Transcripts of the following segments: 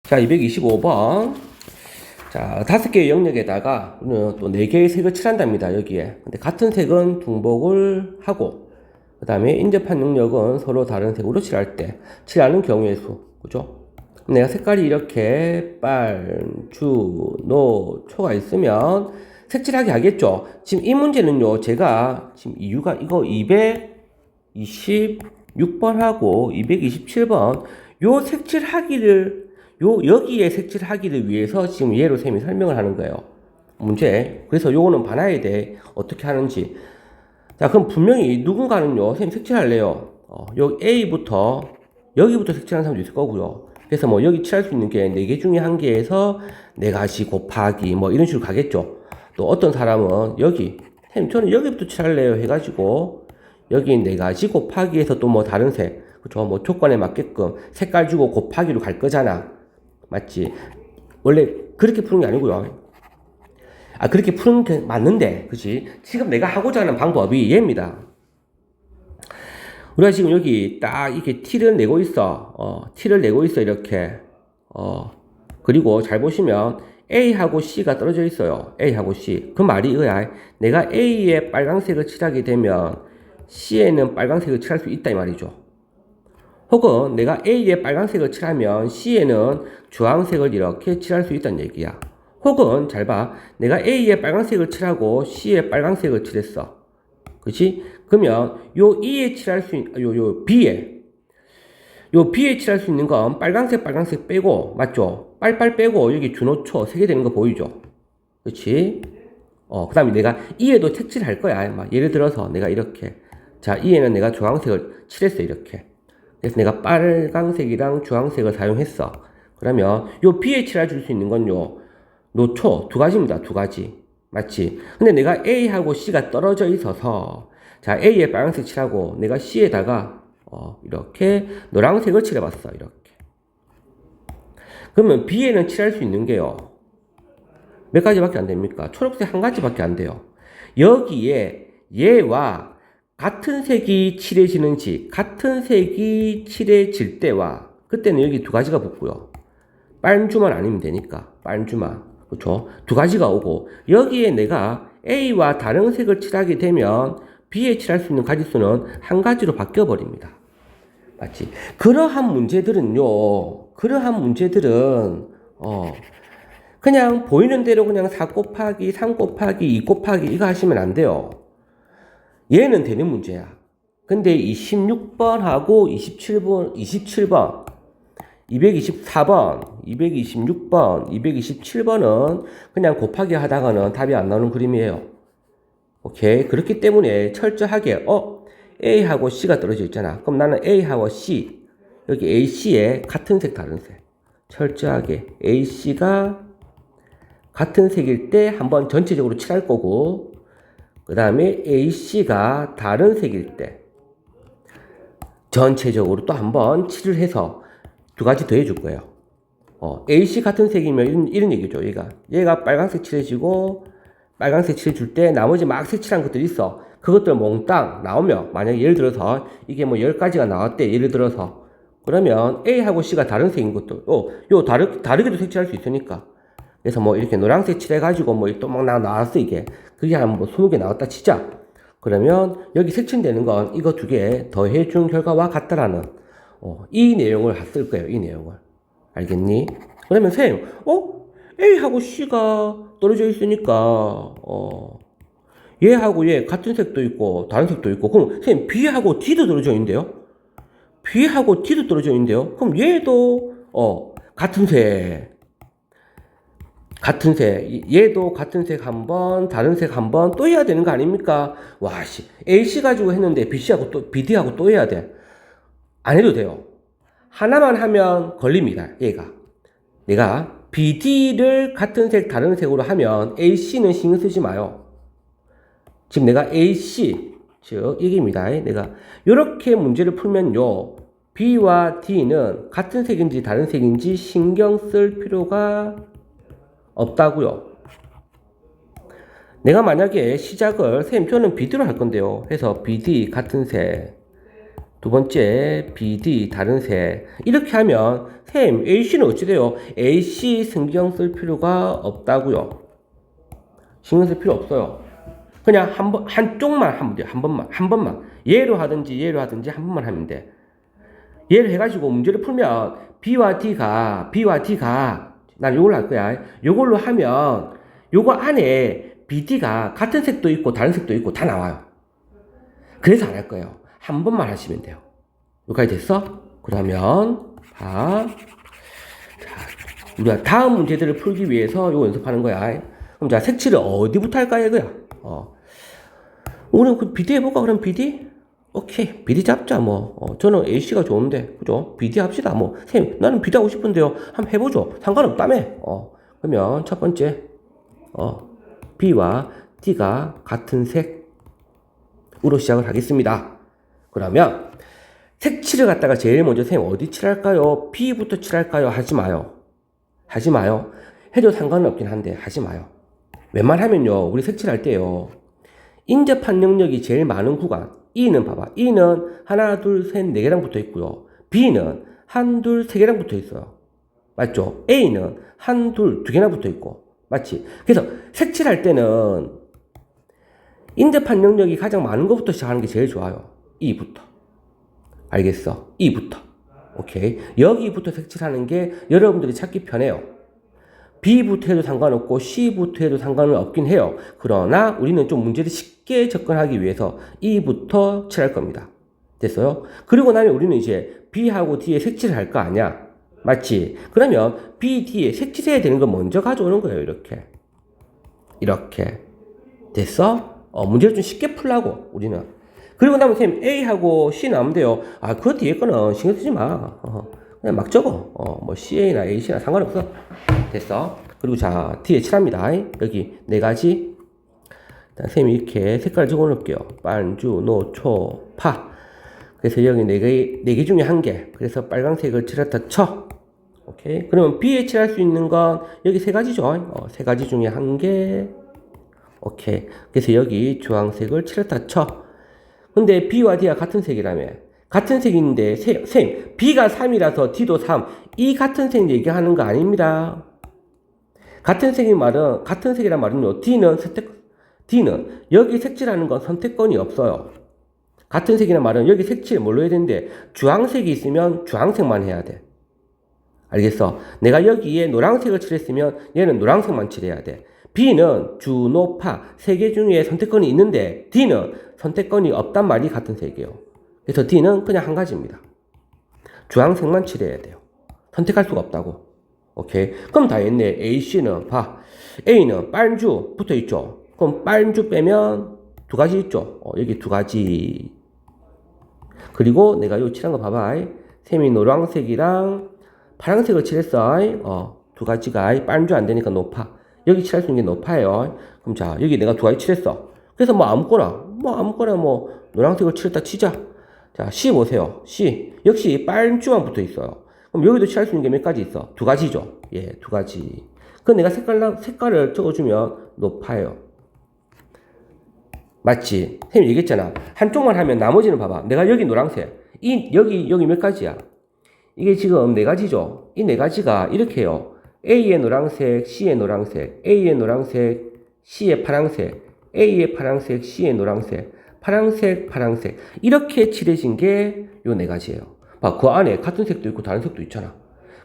자, 225번. 자, 5개의 영역에다가 또 4개의 색을 칠한답니다, 여기에. 근데 같은 색은 중복을 하고, 그 다음에 인접한 영역은 서로 다른 색으로 칠할 때, 칠하는 경우의 수. 그죠? 내가 색깔이 이렇게 빨, 주, 노, 초가 있으면 색칠하게 하겠죠? 지금 이 문제는요, 제가 지금 이유가 이거 226번하고 227번, 요 색칠하기를 여기에 색칠하기를 위해서 지금 얘로 쌤이 설명을 하는 거예요. 문제. 그래서 요거는 봐놔야 돼. 어떻게 하는지. 자, 그럼 분명히 누군가는요, 쌤 색칠할래요. 요 A부터, 여기부터 색칠하는 사람도 있을 거고요. 그래서 뭐 여기 칠할 수 있는 게 4개 중에 1개에서 4가지 곱하기 뭐 이런 식으로 가겠죠. 또 어떤 사람은 여기, 쌤 저는 여기부터 칠할래요 해가지고 여기 4가지 곱하기에서 또 뭐 다른 색, 그죠? 뭐 조건에 맞게끔 색깔 주고 곱하기로 갈 거잖아. 맞지? 원래 그렇게 푸는 게 아니고요. 그렇게 푸는 게 맞는데, 그치? 지금 내가 하고자 하는 방법이 얘입니다. 우리가 지금 여기 딱 이렇게 T를 내고 있어. T를 내고 있어, 이렇게. 그리고 잘 보시면 A하고 C가 떨어져 있어요. A하고 C. 그 말이 이거야. 내가 A에 빨간색을 칠하게 되면 C에는 빨간색을 칠할 수 있다, 이 말이죠. 혹은 내가 A에 빨간색을 칠하면 C에는 주황색을 이렇게 칠할 수 있다는 얘기야. 혹은 잘 봐. 내가 A에 빨간색을 칠하고 C에 빨간색을 칠했어. 그치? 그러면 요 E에 칠할 수 있는, B에 칠할 수 있는 건 빨간색 빼고, 맞죠? 빨빨 빼고 여기 준호초 3개 되는 거 보이죠? 그치? 그 다음에 내가 E에도 색칠할 거야. 막 예를 들어서 내가 이렇게. 자, E에는 내가 주황색을 칠했어, 이렇게. 그래서 내가 빨강색이랑 주황색을 사용했어. 그러면 요 B에 칠해줄 수 있는 건요, 노초 2가지입니다. 2가지. 맞지? 근데 내가 A하고 C가 떨어져 있어서, 자, A에 빨간색 칠하고 내가 C에다가 이렇게 노란색을 칠해봤어. 이렇게. 그러면 B에는 칠할 수 있는 게요, 몇 가지밖에 안 됩니까? 초록색 1가지밖에 안 돼요. 여기에 얘와 같은 색이 칠해지는지, 같은 색이 칠해질 때와, 그때는 여기 2가지가 붙고요. 빨주만 아니면 되니까, 빨주만. 그쵸? 2가지가 오고, 여기에 내가 A와 다른 색을 칠하게 되면 B에 칠할 수 있는 가지수는 1가지로 바뀌어버립니다. 맞지? 그러한 문제들은, 그냥 보이는 대로 그냥 4 곱하기, 3 곱하기, 2 곱하기 이거 하시면 안 돼요. 얘는 되는 문제야. 근데 이 16번하고 27번, 224번, 226번, 227번은 그냥 곱하기 하다가는 답이 안 나오는 그림이에요. 오케이. 그렇기 때문에 철저하게, A하고 C가 떨어져 있잖아. 그럼 나는 A하고 C, 여기 AC에 같은 색, 다른 색. 철저하게 AC가 같은 색일 때 한번 전체적으로 칠할 거고, 그 다음에 AC가 다른 색일 때 전체적으로 또 한번 칠을 해서 2가지 더 해줄 거예요. AC 같은 색이면 이런 얘기죠. 얘가 빨간색 칠해지고, 빨간색 칠해줄 때 나머지 막 색칠한 것들이 있어. 그것들 몽땅 나오면, 만약에 예를 들어서 이게 뭐 10가지가 나왔대, 예를 들어서. 그러면 A하고 C가 다른 색인 것도, 다르게도 색칠할 수 있으니까. 그래서 뭐 이렇게 노란색 칠해가지고 뭐 또 막 나왔어, 이게. 그게 한 뭐 20개 나왔다 치자. 그러면 여기 색칠되는 건 이거 2개 더해준 결과와 같다라는, 이 내용을 쓸 거예요, 이 내용을. 알겠니? 그러면 쌤, A하고 C가 떨어져 있으니까, 얘하고 얘 같은 색도 있고, 다른 색도 있고, 그럼 쌤, B하고 D도 떨어져 있는데요? B하고 D도 떨어져 있는데요? 그럼 얘도, 같은 색. 얘도 같은 색 한 번, 다른 색 한 번 또 해야 되는 거 아닙니까? 와, 씨. AC 가지고 했는데 BD하고 또 해야 돼. 안 해도 돼요. 하나만 하면 걸립니다, 얘가. 내가 BD를 같은 색, 다른 색으로 하면 AC는 신경 쓰지 마요. 지금 내가 AC, 즉, 이깁니다. 내가 이렇게 문제를 풀면요, B와 D는 같은 색인지 다른 색인지 신경 쓸 필요가 없다고요. 내가 만약에 시작을, 선생님 저는 BD로 할 건데요 해서 BD 같은 색, 두 번째, BD 다른 색. 이렇게 하면 쌤, AC는 어찌 돼요? AC 신경 쓸 필요가 없다고요. 신경 쓸 필요 없어요. 그냥 한쪽만 하면 돼요. 한 번만. 얘로 하든지 한 번만 하면 돼. 얘를 해가지고 문제를 풀면 B와 D가 난 요걸로 할 거야. 요걸로 하면 요거 안에 BD가 같은 색도 있고 다른 색도 있고 다 나와요. 그래서 안 할 거예요. 한 번만 하시면 돼요. 여기까지 됐어? 그러면 자, 우리가 다음 문제들을 풀기 위해서 요거 연습하는 거야. 그럼 자, 색칠을 어디부터 할까 이거야. 오늘 그 BD 해볼까? 그럼 BD? 오케이, BD 잡자 뭐. 저는 AC가 좋은데 그죠? BD 합시다 뭐. 선생님 나는 BD 하고 싶은데요. 한번 해보죠. 상관없다며. 그러면 첫 번째 B와 D가 같은 색으로 시작을 하겠습니다. 그러면 색칠을 갖다가 제일 먼저 선생님 어디 칠할까요? B부터 칠할까요? 하지 마요. 해도 상관은 없긴 한데 하지 마요. 웬만하면요 우리 색칠할 때요 인접한 영역이 제일 많은 구간 E는 봐봐. E는 하나 둘 셋 네 개랑 붙어 있고요. B는 한 둘 세 개랑 붙어 있어요. 맞죠? A는 한 둘 두 개나 붙어 있고 맞지? 그래서 색칠할 때는 인접한 영역이 가장 많은 것부터 시작하는 게 제일 좋아요. E부터. 알겠어? E부터. 오케이. 여기부터 색칠하는 게 여러분들이 찾기 편해요. B부터 해도 상관없고 C부터 해도 상관은 없긴 해요. 그러나 우리는 좀 문제를 쉽게 접근하기 위해서 E부터 칠할 겁니다. 됐어요? 그리고 나면 우리는 이제 B하고 D에 색칠을 할 거 아니야. 맞지? 그러면 B, D에 색칠해야 되는 거 먼저 가져오는 거예요. 이렇게. 됐어? 문제를 좀 쉽게 풀라고 우리는. 그리고 나면 선생님 A하고 C 나오면 돼요. 그 뒤에 거는 신경 쓰지 마. 그냥 막 적어. 뭐 CA나 AC나 상관없어. 됐어. 그리고 자, 뒤에 칠합니다. 여기 네 가지. 선생님이 이렇게 색깔 적어 놓을게요. 반주, 노, 초, 파. 그래서 여기 네 개 중에 한 개. 그래서 빨간색을 칠했다 쳐. 오케이. 그러면 B에 칠할 수 있는 건 여기 세 가지죠. 세 가지 중에 한 개. 오케이. 그래서 여기 주황색을 칠했다 쳐. 근데 B와 D가 같은 색이라며. 같은 색인데, 쌤, B가 3이라서 D도 3. 이 같은 색 얘기하는 거 아닙니다. 같은 색이란 말은요, D는 여기 색칠하는 건 선택권이 없어요. 같은 색이란 말은 여기 색칠 뭘로 해야 되는데, 주황색이 있으면 주황색만 해야 돼. 알겠어? 내가 여기에 노란색을 칠했으면 얘는 노란색만 칠해야 돼. B는 주, 노, 파 세 개 중에 선택권이 있는데 D는 선택권이 없단 말이 같은 색이에요. 그래서 D는 그냥 한 가지입니다. 주황색만 칠해야 돼요. 선택할 수가 없다고. 오케이. 그럼 다 했네. A, C는 봐. A는 빨주 붙어 있죠. 그럼 빨주 빼면 두 가지 있죠. 여기 두 가지. 그리고 내가 요 칠한 거 봐봐. 샘이 노란색이랑 파란색을 칠했어. 두 가지가 빨주 안 되니까 높아. 여기 칠할 수 있는 게 높아요. 그럼 자, 여기 내가 두 가지 칠했어. 그래서 뭐 아무거나 노란색을 칠했다 치자. 자, C 보세요. C. 역시 빨주만 붙어 있어요. 그럼 여기도 칠할 수 있는 게 몇 가지 있어? 두 가지죠. 예, 두 가지. 그럼 내가 색깔을 적어주면 높아요. 맞지? 선생님 얘기했잖아. 한쪽만 하면 나머지는 봐봐. 내가 여기 노란색. 여기 몇 가지야? 이게 지금 네 가지죠. 이 네 가지가 이렇게 해요. A의 노란색, C의 노란색, A의 노란색, C의 파란색, A의 파란색, C의 노란색, 파란색. 이렇게 칠해진 게 요 네 가지예요. 봐, 그 안에 같은 색도 있고 다른 색도 있잖아.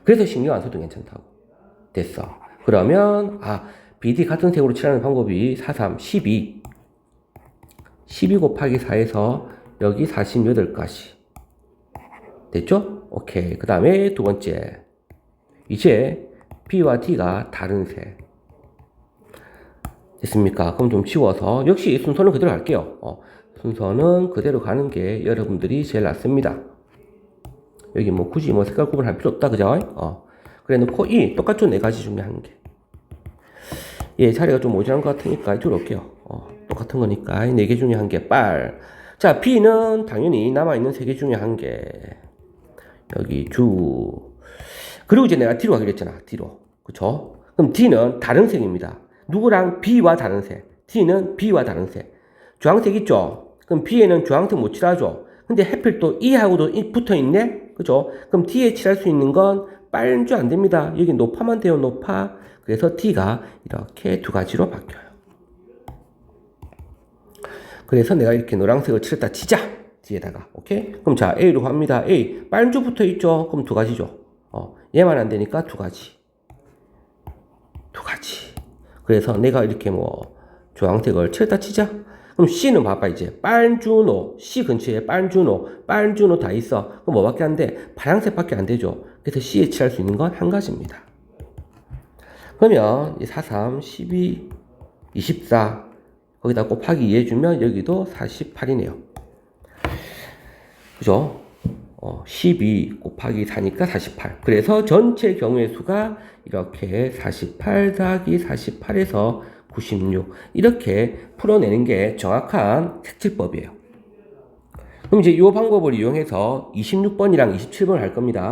그래서 신경 안 써도 괜찮다고. 됐어. 그러면, BD 같은 색으로 칠하는 방법이 4, 3, 12. 12 곱하기 4에서 여기 48가지. 됐죠? 오케이. 그 다음에 두 번째. 이제 B와 D가 다른 색. 됐습니까? 그럼 좀 지워서 역시 순서는 그대로 할게요. 순서는 그대로 가는 게 여러분들이 제일 낫습니다. 여기 뭐 굳이 뭐 색깔 구분할 필요 없다, 그죠? 그래 놓고 이 똑같죠? 네 가지 중에 한 개. 예, 자리가 좀 모자란 것 같으니까 이쪽으로 올게요. 똑같은 거니까 네 개 중에 한 개. 자, B는 당연히 남아있는 세 개 중에 한 개. 여기 주. 그리고 이제 내가 D로 가기로 했잖아. D로. 그쵸? 그럼 D는 다른 색입니다. 누구랑? B와 다른 색. D는 B와 다른 색. 주황색 있죠? 그럼 B에는 주황색 못 칠하죠? 근데 하필 또 E하고도 붙어 있네? 그죠? 그럼 D에 칠할 수 있는 건 빨주 안 됩니다. 여기 노파만 돼요, 노파. 그래서 D가 이렇게 두 가지로 바뀌어요. 그래서 내가 이렇게 노란색을 칠했다 치자. 뒤에다가. 오케이? 그럼 자, A로 갑니다. A. 빨주 붙어 있죠? 그럼 두 가지죠. 얘만 안 되니까 두 가지. 두 가지. 그래서 내가 이렇게 뭐, 주황색을 칠했다 치자. 그럼 C는 봐봐, 이제. 빨주노. C 근처에 빨주노. 빨주노 다 있어. 그럼 뭐밖에 안 돼? 파란색밖에 안 되죠. 그래서 C에 칠할 수 있는 건 한 가지입니다. 그러면 4, 3, 12, 24. 거기다 곱하기 2 해주면 여기도 48이네요. 그죠? 12 곱하기 4니까 48. 그래서 전체 경우의 수가 이렇게 48 더하기 48에서 96. 이렇게 풀어내는 게 정확한 색칠법이에요. 그럼 이제 이 방법을 이용해서 26번이랑 27번 할 겁니다.